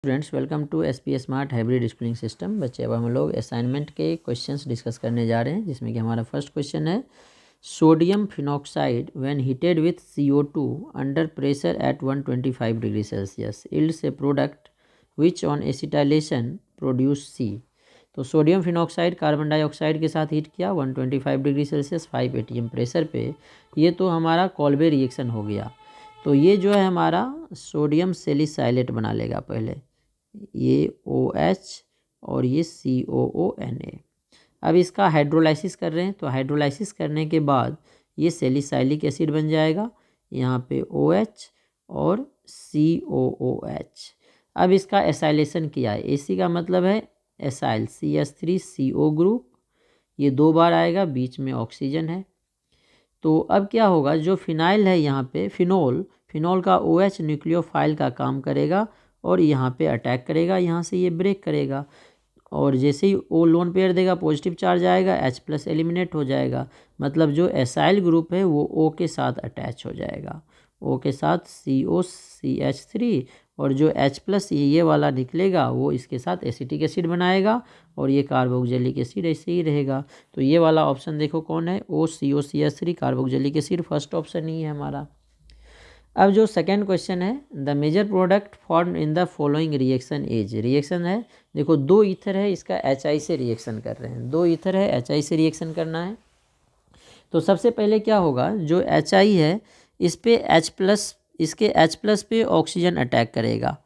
Students welcome to SP smart hybrid schooling system. बच्चे अब हम लोग असाइनमेंट के क्वेश्चंस डिस्कस करने जा रहे हैं, जिसमें कि हमारा फर्स्ट क्वेश्चन है sodium phenoxide when heated with CO2 under pressure at 125 degree Celsius yields A product which on acetylation produce C। तो सोडियम फिनॉक्साइड कार्बन डाइऑक्साइड के साथ हीट किया 125 डिग्री सेल्सियस 5 atm प्रेशर पे। ये तो हमारा कॉल्बे रिएक्शन हो गया। तो ये जो है हमारा सोडियम सेलिसाइलेट बना लेगा पहले, ये OH और ये COONA। अब इसका हाइड्रोलाइसिस कर रहे हैं, तो हाइड्रोलाइसिस करने के बाद ये सेलिसाइलिक एसिड बन जाएगा, यहाँ पे OH और COOH। अब इसका एसाइलेशन किया है, AC का मतलब है एसाइल CH3CO ग्रुप, ये 2 बार आएगा, बीच में ऑक्सीजन है। तो अब क्या होगा, जो फिनाइल है यहाँ पे फिनोल का OH न्यूक्लियोफाइल का काम करेगा और यहाँ पे अटैक करेगा, यहाँ से ये ब्रेक करेगा और जैसे ही O लोन पेयर देगा पॉजिटिव चार्ज आएगा, H+ एलिमिनेट हो जाएगा। मतलब जो एसाइल ग्रुप है वो O के साथ अटैच हो जाएगा, O के साथ COCH3, और जो H+ ये वाला निकलेगा वो इसके साथ एसिटिक एसिड बनाएगा और ये कार्बोक्जिलिक एसिड ऐसे ही रहेगा। तो ये वाला ऑप्शन देखो कौन है, OCOCH3 carboxylic acid first option ही है हमारा। अब जो सेकेंड क्वेश्चन है, the major product form in the following reaction is. Reaction है, देखो 2 ईथर है, इसका HI से रिएक्शन कर रहे हैं, 2 ईथर है, HI से रिएक्शन करना है। तो सबसे पहले क्या होगा, जो HI है इस पे H+, इसके H+ पे ऑक्सीजन अटैक करेगा,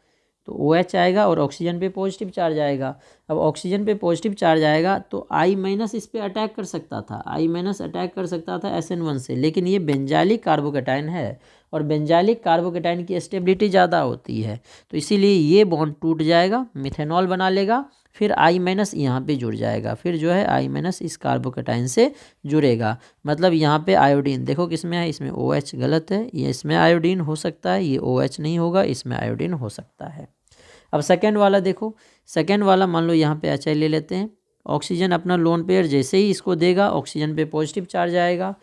तो OH आएगा और ऑक्सीजन पे पॉजिटिव चार्ज आएगा। अब ऑक्सीजन पे पॉजिटिव चार्ज आएगा तो I- इस पे अटैक कर सकता था, I- अटैक कर सकता था SN1 से, लेकिन ये बेंजालिक कार्बोकेटाइन है और बेंजालिक कार्बोकेटाइन की स्टेबिलिटी ज़्यादा होती है, तो इसीलिए ये बॉन्ड टूट जाएगा, मिथेनॉल बना लेगा, फिर I- यहाँ पे जुड़ जाएगा, फिर जो है I- इस कार्बोकेटाइन से जुड़ेगा। मतलब यहाँ पे आयोडीन देखो किस में है, इसमें OH गलत है, ये इसमें आयोडीन हो सकता है, ये OH नहीं होगा, इसमें आयोडीन हो सकता है। अब सेकेंड वाला देखो, सेकेंड वाला मान लो यहाँ पे HI ले लेते हैं, ऑक्सीजन अपना लोन पेयर जैसे ही इसको देगा ऑक्सीजन पे पॉजिटिव चार्ज आएगा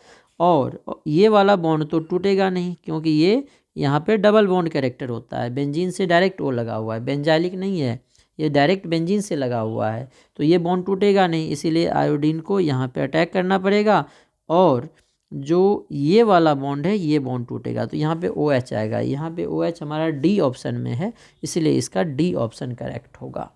और ये वाला बॉन्ड तो टूटेगा नहीं, क्योंकि ये यहाँ पे डबल बॉन्ड कैरेक्टर होता है, बेंजीन से डायरेक्ट वो लगा हुआ है, बेंजाइलिक नहीं है, ये डायरेक्ट बेंजीन से लगा हुआ है, तो ये बॉन्ड टूटेगा नहीं, इसीलिए आयोडीन को यहाँ पे अटैक करना पड़ेगा और जो ये वाला बॉन्ड है ये बॉन्ड टूटेगा, तो यहाँ पे OH आएगा, यहाँ पे OH हमारा D ऑप्शन में है, इसलिए इसका D ऑप्शन करेक्ट होगा।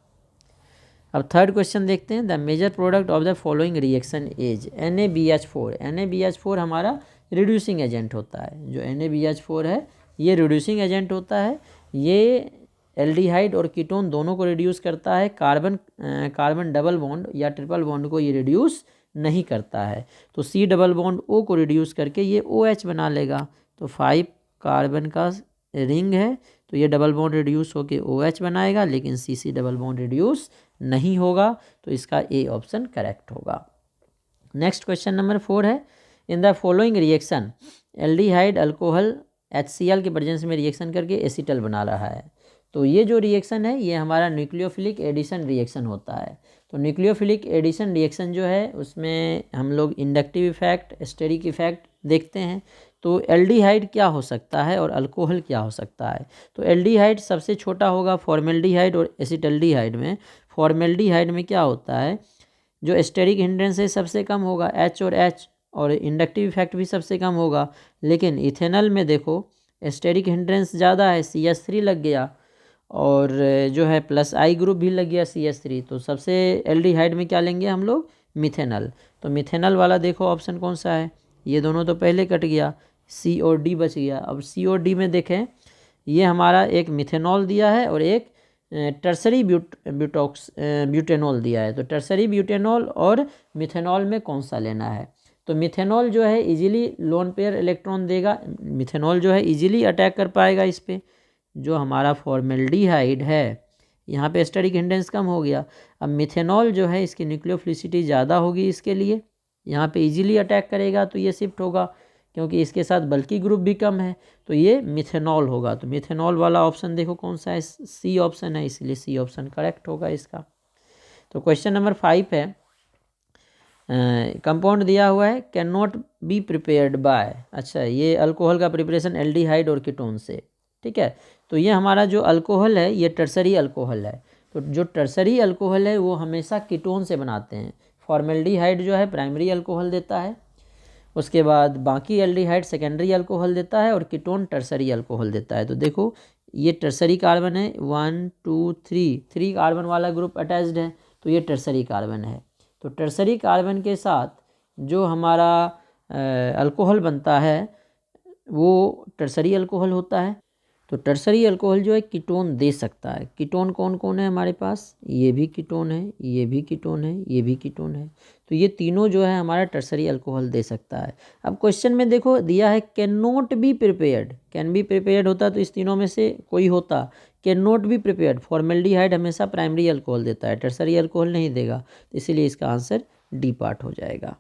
अब थर्ड क्वेश्चन देखते हैं, the major product of the following reaction is NaBH4। NaBH4 हमारा रिड्यूसिंग एजेंट होता है, जो NaBH4 है ये रिड्यूसिंग एजेंट होता है, ये एल्डिहाइड और कीटोन दोनों को रिड्यूस करता है, कार्बन डबल बॉन्ड या ट्रिपल बॉन्ड को ये रिड्यूस नहीं करता है। तो C डबल बॉन्ड O को रिड्यूस करके ये OH बना लेगा, तो 5 कार्बन का रिंग है, तो ये डबल बॉन्ड रिड्यूस होके OH बनाएगा, लेकिन CC डबल बॉन्ड रिड्यूस नहीं होगा, तो इसका A ऑप्शन करेक्ट होगा। नेक्स्ट क्वेश्चन नंबर 4 है, इन the following reaction aldehyde alcohol HCl के प्रेजेंस में रिएक्शन करके एसीटल बना रहा है। तो ये जो रिएक्शन है ये हमारा न्यूक्लियोफिलिक एडिशन रिएक्शन होता है। तो न्यूक्लियोफिलिक एडिशन रिएक्शन जो है उसमें हम लोग इंडक्टिव इफेक्ट, स्टेरिक इफेक्ट देखते हैं। तो एल्डिहाइड क्या हो सकता है और अल्कोहल क्या हो सकता है, तो एल्डिहाइड सबसे छोटा होगा फॉर्मेल्डिहाइड और एसिटल्डिहाइड में। फॉर्मेल्डिहाइड में क्या होता है, जो स्टेरिक हिंड्रेंस है सबसे कम होगा H और इंडक्टिव इफेक्ट भी सबसे कम होगा, लेकिन इथेनॉल में देखो स्टेरिक हिंड्रेंस ज़्यादा है, CH3 लग गया और जो है +I ग्रुप भी लग गया CH3, तो सबसे एल्डिहाइड में क्या लेंगे हम लोग, मिथेनॉल। तो मिथेनॉल वाला देखो ऑप्शन कौन सा है, ये दोनों तो पहले कट गया, C और D बच गया। अब C और D में देखें, ये हमारा एक मिथेनॉल दिया है और एक टर्सरी ब्यूटेनॉल दिया है, तो टर्सरी ब्यूटेनॉल और मिथेनॉल में कौन सा लेना है। तो मिथेनॉल जो है इजीली लोन पेयर इलेक्ट्रॉन देगा, मिथेनॉल जो है इजीली अटैक कर पाएगा इस पर। जो हमारा फॉर्मेल्डिहाइड है यहाँ पे स्टेरिक हिंड्रेंस कम हो गया, अब मिथेनॉल जो है इसकी न्यूक्लियोफिलिसिटी ज़्यादा होगी, इसके लिए यहाँ पे इजीली अटैक करेगा, तो ये शिफ्ट होगा, क्योंकि इसके साथ बल्कि ग्रुप भी कम है, तो ये मिथेनॉल होगा। तो मिथेनॉल वाला ऑप्शन देखो कौन सा है, C ऑप्शन है, इसलिए C ऑप्शन करेक्ट होगा इसका। तो क्वेश्चन नंबर 5 है, कंपाउंड दिया हुआ है can not be prepared by. अच्छा, ये अल्कोहल का प्रिपरेशन एल्डिहाइड और कीटोन से, ठीक है। तो ये हमारा जो अल्कोहल है ये टर्सरी अल्कोहल है। तो जो टर्सरी अल्कोहल है वो हमेशा कीटोन से बनाते हैं। फॉर्मेल्डिहाइड जो है प्राइमरी अल्कोहल देता है, उसके बाद बाकी एल्डिहाइड सेकेंडरी अल्कोहल देता है और कीटोन टर्सरी अल्कोहल देता है। तो देखो ये टर्सरी कार्बन है, 1 2 3 कार्बन वाला ग्रुप अटैच्ड है, तो ये टर्सरी कार्बन है। तो टर्सरी कार्बन के साथ जो हमारा अल्कोहल बनता है वो टर्सरी अल्कोहल होता है। तो टर्सरी अल्कोहल जो है कीटोन दे सकता है। कीटोन कौन कौन है हमारे पास, ये भी कीटोन है, ये भी कीटोन है, ये भी कीटोन है। तो ये तीनों जो है हमारा टर्सरी अल्कोहल दे सकता है। अब क्वेश्चन में देखो दिया है can not be prepared, can be prepared होता तो इस तीनों में से कोई होता, can not be prepared formaldehyde हमेशा प्राइमरी अल्कोहल देता है, टर्सरी अल्कोहल नहीं देगा, तो इसीलिए इसका आंसर डी पार्ट हो जाएगा।